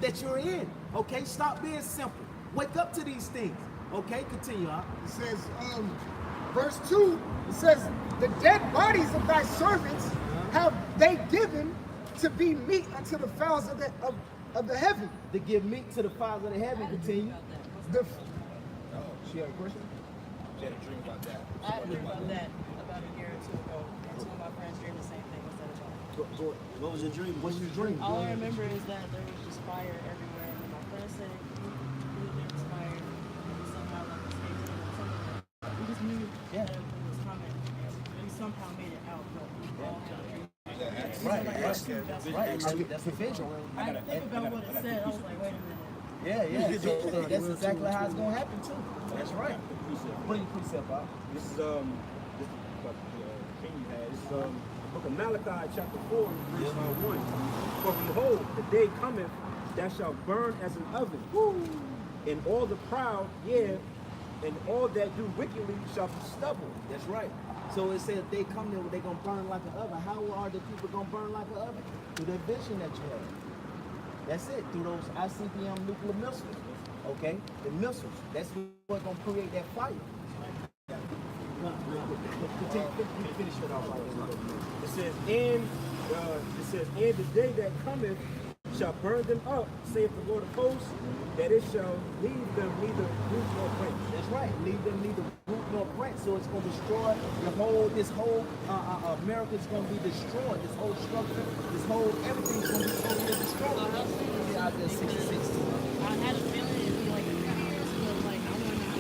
that you're in. Okay, stop being simple. Wake up to these things. Okay, continue. It says, verse 2, it says, the dead bodies of thy servants have they given to be meat unto the fowls of the heaven. To give meat to the fowls of the heaven. Continue. She had a question? She had a dream about that. I had a dream about that about a year or two ago, and two of my friends dreamed the same thing. What was your dream? What's your dream? All I remember is that there was just fire everywhere, and my friend said he was inspired, and somehow like escaped it or something like that. We just knew that everything was coming, and we somehow made it out, but we all had a dream. Right. That's the vision. I had to think about what it said. I was like, wait a minute. Yeah. So that's exactly how it's gonna happen too. That's right. Bring your precept out. This is this is what king you had. This is the book of Malachi, chapter 4, verse 1. For behold, the day cometh that shall burn as an oven, and all the proud, and all that do wickedly shall be stubble. That's right. So it says they come there, they're gonna burn like an oven. How are the people gonna burn like an oven? Through that vision that you have. That's it. Through those ICBM nuclear missiles. Okay? The missiles. That's what's gonna create that fire. Finish it off right there. It says, and the day that cometh shall burn them up, saith the Lord of hosts, that it shall leave them neither root nor branch. That's right. Leave them neither root nor branch. So it's going to destroy this whole America is going to be destroyed. This whole structure, everything's going to be totally destroyed. Out there 66. I had a feeling it'd be like a few years, but like I don't know.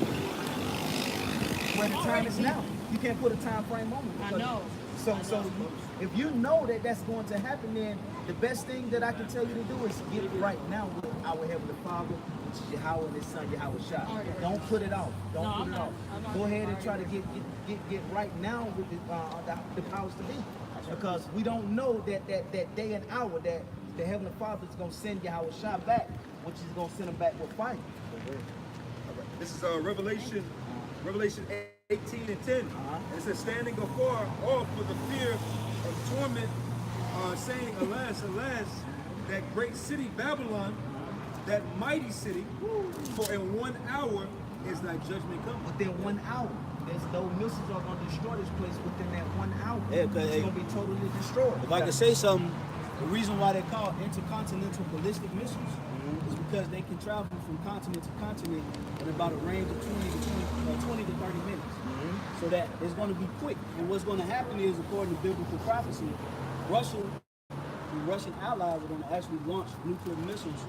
Where the time is now. You can't put a time frame on it. I know. So if you know that that's going to happen, then the best thing that I can tell you to do is get it right now with our Heavenly Father, which is Yahweh and His Son, Yahweh Shah. Don't put it off. Don't put it off. Go ahead and try to get right now with the powers to be. Because we don't know that day and hour that the Heavenly Father is going to send Yahweh Shah back, which is going to send him back with fire. This is Revelation 18 and 10. And it says, standing afar off with the fear of torment, saying, alas, alas, that great city Babylon, that mighty city, for in 1 hour is thy judgment come. Within 1 hour. There's no missiles are going to destroy this place within that 1 hour. Yeah, it's going to be totally destroyed. If I could say something, the reason why they're called intercontinental ballistic missiles is because they can travel from continent to continent in about a range of 20 to 30 minutes. So that it's going to be quick. And what's going to happen is, according to biblical prophecy, the Russian allies are going to actually launch nuclear missiles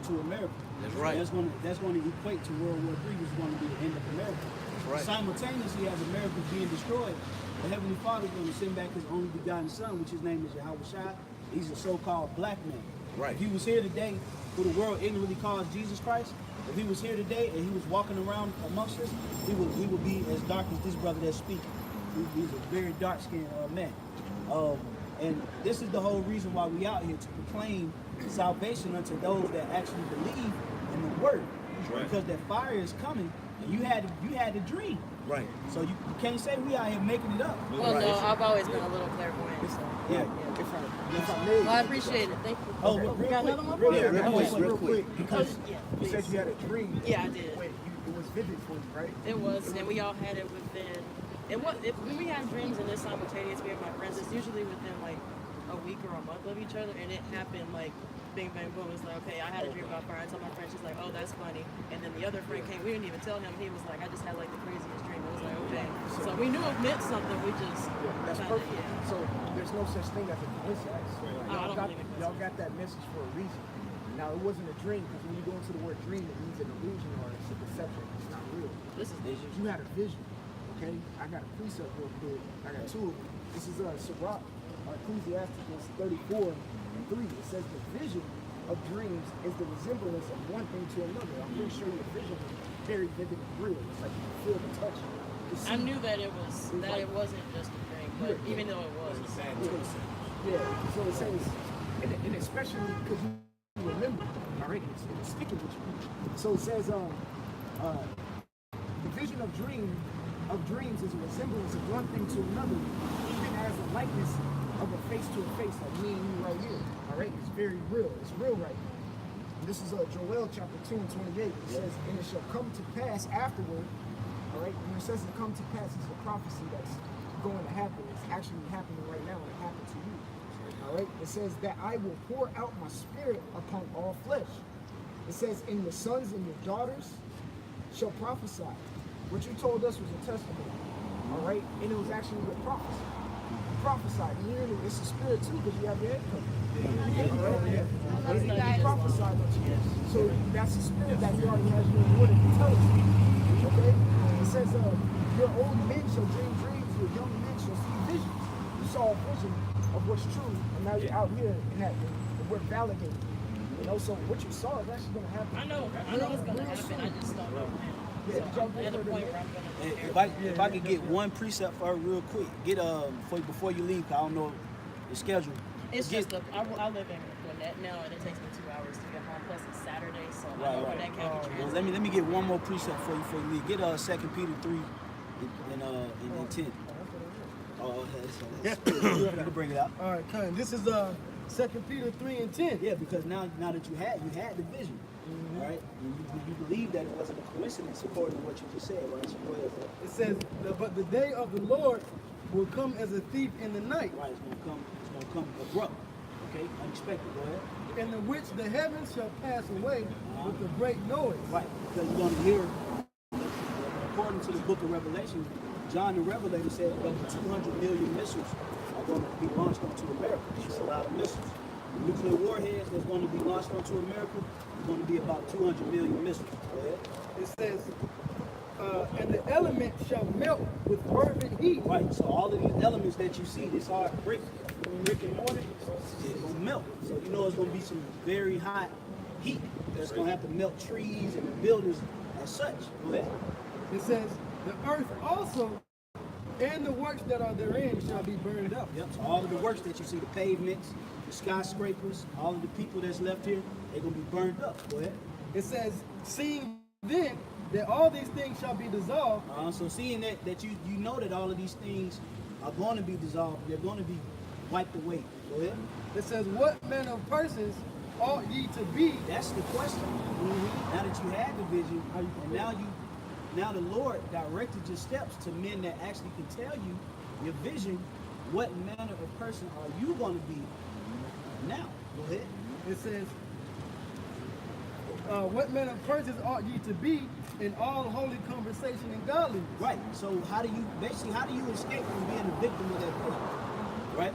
to America. That's right. That's going to equate to World War III, which is going to be the end of America. Right. Simultaneously, as America is being destroyed, the Heavenly Father is going to send back His only begotten Son, which His name is Yahweh Shai. He's a so-called black man. Right. If He was here today, who the world ignorantly calls Jesus Christ, if He was here today and He was walking around amongst us, He would be as dark as this brother that's speaking. He's a very dark-skinned man. And this is the whole reason why we out here, to proclaim salvation unto those that actually believe in the Word. Right. Because that fire is coming, and you had the dream. Right. So you can't say we out here making it up. Well, Right. no, I've always been a little clairvoyant. So. Yeah. Well, I appreciate it. Thank you. Oh, we got another one? Real quick. Because Yeah, you said please. you had a dream. Yeah, I did. Wait, it was vivid for you, right? It was, and we all had it within. When we have dreams and it's simultaneous, me and my friends, it's usually within like a week or a month of each other, and it happened like bing bang boom. It's like, okay, I had a dream about fire. I told my friend, she's like, oh, that's funny. And then the other friend came. We didn't even tell him. He was like, I just had like the craziest dream. I was like, okay. So we knew it meant something. We just That's kinda, perfect. yeah. So there's no such thing as a coincidence. I don't believe in Y'all got that message for a reason. Now, it wasn't a dream, because when you go into the word dream, it means an illusion or it's a deception. It's not real. This is vision. You had a vision, okay? I got a precept real quick. I got two of them. This is Sirach, Ecclesiasticus 34 and 3. It says the vision of dreams is the resemblance of one thing to another. I'm pretty sure your vision was very vivid and real. It's like you can feel the touch. I knew that it wasn't just a dream, but even though it was. Yeah, so it says, and especially because you remember, all right, it's sticking with you. So it says, the vision of dreams is a resemblance of one thing to another, even as the likeness of a face to a face, like me and you right here. All right, it's very real. It's real right now. this is Joel chapter 2 and 28. It says, and it shall come to pass afterward. All right, when it says to come to pass, it's a prophecy that's going to happen. It's actually happening right now, and it happened to you. All right, it says that I will pour out my spirit upon all flesh. It says, and your sons and your daughters shall prophesy. What you told us was a testimony. All right, and it was actually a prophecy. You prophesied, and here it's a spirit too, because you have your head covered. All right, and he prophesied unto you. So that's a spirit that he already has you in order to tell us. Okay, it says, your old men shall dream dreams, your young men shall see visions. You saw a vision of what's true, and now you're out here in that we're validating. You know, so what you saw is actually going to happen. I know it's gonna happen. I just don't know. So at the point where I'm gonna. If I could get one precept for her real quick, get before you leave, 'cause I don't know the schedule. It's just I live in Gwinnett now, and it takes me 2 hours to get home. Plus it's Saturday, so I know where that can be Well, let me get one more precept for you before you leave. Get 2 Peter 3 and 10. Oh, that's you can bring it out. All right, kind. This is 2 Peter 3 and 10. Yeah, because now that you had the vision, all right? You believe that it wasn't a coincidence according to what you just said, right? So go ahead. It says, but the day of the Lord will come as a thief in the night, Right, it's gonna come abrupt, okay? Unexpected. Go ahead. in the which the heavens shall pass away with a great noise. Right, because you're gonna hear, according to the book of Revelation, John the Revelator said over 200 million missiles are going to be launched onto America. It's a lot of missiles. The nuclear warheads that's going to be launched onto America is going to be about 200 million missiles. Go ahead. It says, and the element shall melt with fervent heat. Right, so all of these elements that you see, this hard brick and mortar, it's going to melt. So you know it's going to be some very hot heat that's going to have to melt trees and buildings as such. Go ahead. It says, the earth also and the works that are therein shall be burned up. Yep, so all of the works that you see, the pavements, the skyscrapers, all of the people that's left here, they're going to be burned up. Go ahead. It says, seeing then that all these things shall be dissolved, So seeing that you know that all of these things are going to be dissolved, they're going to be wiped away. Go ahead. it says, what manner of persons ought ye to be? That's the question. Now that you had the vision, and now the Lord directed your steps to men that actually can tell you your vision. What manner of person are you going to be now? Go ahead. It says, what manner of persons ought ye to be in all holy conversation and godliness? Right. So how do you escape from being a victim of that person? Right.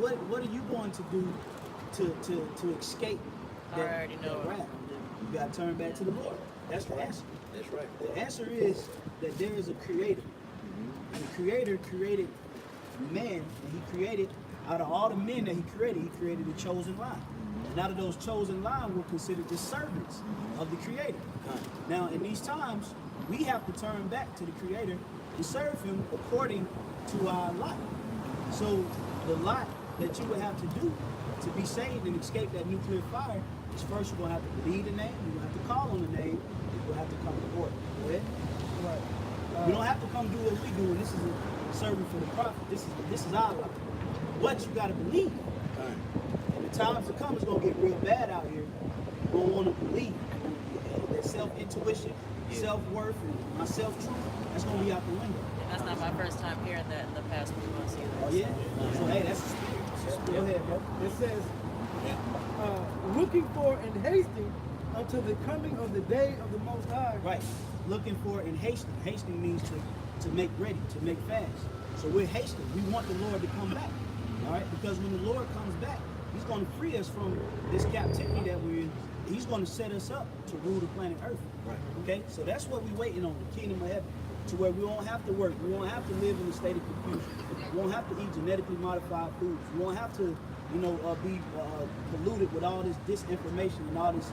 What are you going to do to escape that, I already know. that wrath? You got to turn back to the Lord. That's the answer. That's right. The answer is that there is a creator. And the creator created man, and he created, out of all the men that he created a chosen line. And out of those chosen line were considered the servants of the creator. Now, in these times, we have to turn back to the creator and serve him according to our lot. So the lot that you would have to do to be saved and escape that nuclear fire is first you're going to have to believe the name, you're going to have to call on the name, and you'll have to come to court. Go ahead. Right. You don't have to come do what we do, and this is a servant for the prophet. This is our life. But you got to believe. And the times to come, it's going to get real bad out here. You're going to want to believe. That self-intuition, self-worth, and my self-truth, that's going to be out the window. That's not my first time hearing that in the past few months either. Oh, yeah? So, hey, that's a spirit. Go ahead, bro. It says, looking for and hasting until the coming of the day of the Most High. Right. Looking for and hasting. Hasting means to make ready, to make fast. So we're hasting. We want the Lord to come back. All right? Because when the Lord comes back, he's going to free us from this captivity that we're in. He's going to set us up to rule the planet Earth. Right. Okay? So that's what we're waiting on, the kingdom of heaven. To where we won't have to work. We won't have to live in a state of confusion. We won't have to eat genetically modified foods. We won't have to, be polluted with all this disinformation and all this,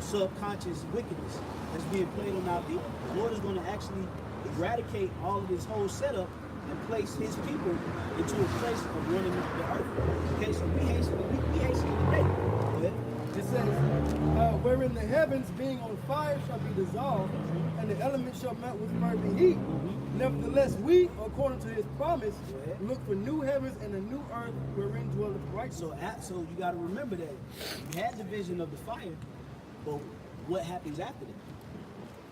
subconscious wickedness that's being played on our people. The Lord is going to actually eradicate all of this whole setup and place his people into a place of running the earth. Okay, so we hasten today. Go ahead. It says, wherein the heavens being on fire shall be dissolved, and the elements shall melt with fervent heat. Nevertheless, we, according to his promise, look for new heavens and a new earth wherein dwelleth righteousness. So you got to remember that you had the vision of the fire, But what happens after that?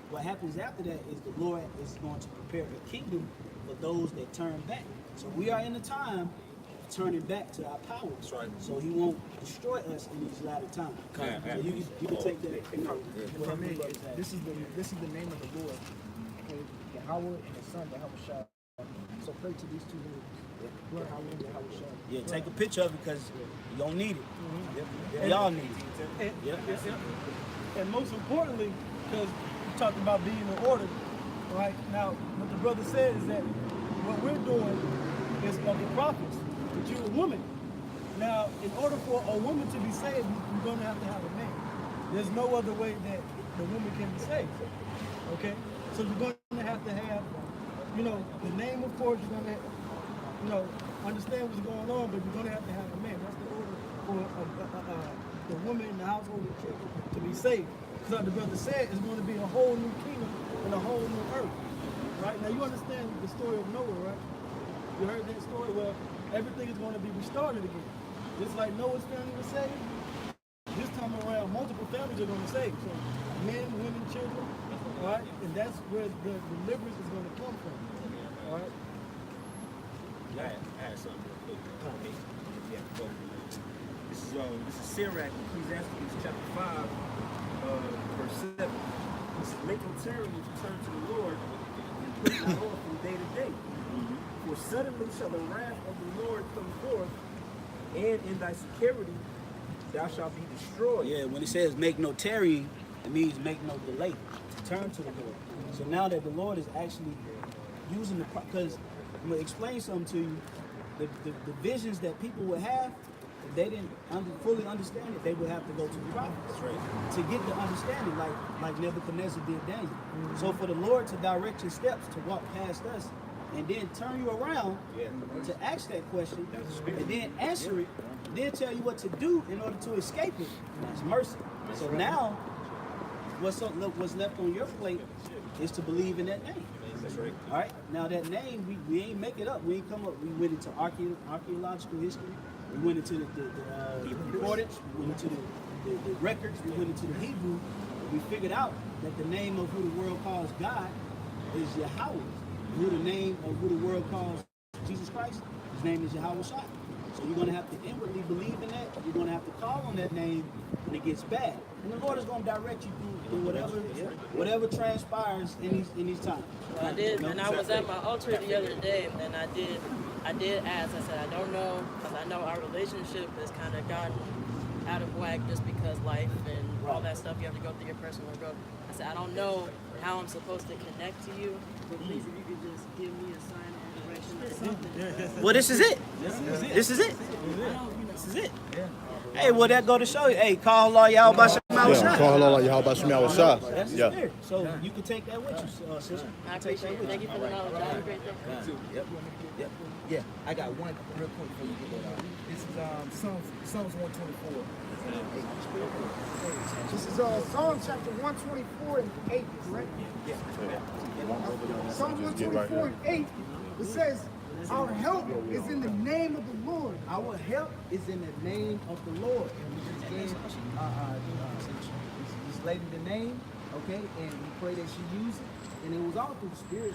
What happens after that is the Lord is going to prepare a kingdom for those that turn back. So we are in the time of turning back to our power. That's right. So he won't destroy us in these latter times. Yeah, So you can take that. If I may, this is the name of the Lord. Okay, Yahweh and His Son, Yahweh. So pray to these two names. Lord, Yahweh and Yahweh. Yeah, take a picture of it because you don't need it. And- Y'all need it. And most importantly, because we talked about being in order, right? Now, what the brother said is that what we're doing is of the prophets, but you're a woman. Now, in order for a woman to be saved, you're going to have a man. There's no other way that the woman can be saved. Okay? So you're going to have, the name, of course, you're going to, understand what's going on, but you're going to have a man. That's the order for the woman in the household of children to be saved. Because like the brother said, it's going to be a whole new kingdom and a whole new earth. Right? Now, you understand the story of Noah, right? You heard that story? Well, everything is going to be restarted again. Just like Noah's family was saved, this time around, multiple families are going to save. So men, women, children, all right? And that's where the deliverance is going to come from, all right? I had something real quick. Yeah, go. This is Sirach, Ecclesiastes chapter 5, verse 7. It says, make no tarrying to turn to the Lord and put it off from day to day. For suddenly shall the wrath of the Lord come forth, and in thy security thou shalt be destroyed. Yeah, when it says make no tarrying, it means make no delay to turn to the Lord. So now that the Lord is actually using because I'm going to explain something to you. The visions that people would have, if they didn't fully understand it, they would have to go to the prophets to get the understanding, like Nebuchadnezzar did Daniel. So for the Lord to direct your steps to walk past us and then turn you around to ask that question and then answer it, then tell you what to do in order to escape it, is mercy. So now, what's left on your plate is to believe in that name. That's right. All right. Now that name, we ain't make it up. We ain't come up. We went into archaeological history. We went into the concordance. We went into the records. We went into the Hebrew. We figured out that the name of who the world calls God is Yahweh. Who the world calls Jesus Christ, his name is Yahweh Shai. So you're going to have to inwardly believe in that. You're going to have to call on that name when it gets bad. And the Lord is going to direct you through whatever transpires in these times. Well, I did, and I was at my altar the other day, and I did ask. I said, I don't know, because I know our relationship has kind of gotten out of whack just because life and all that stuff. You have to go through your personal growth. I said, I don't know how I'm supposed to connect to you, but please, if you could just give me a sign or direction or something. Well, this is it. This is it. This is it. Hey, well, that go to show you. Hey, call Allah Yahweh Basham Yeah, call Allah Yahweh Basham Shah. That's the Yeah. spirit. So you can take that with you, sister. I appreciate it. Thank you for the knowledge. Have a great day. Yep. Yeah, I got one real quick for you. This is Psalms 124. This is Psalm chapter 124 and 8, correct? Psalm 124 and 8, it says, our help is in the name of the Lord. Our help is in the name of the Lord. And we just gave this lady the name, okay? And we pray that she use it. And it was all through the Spirit.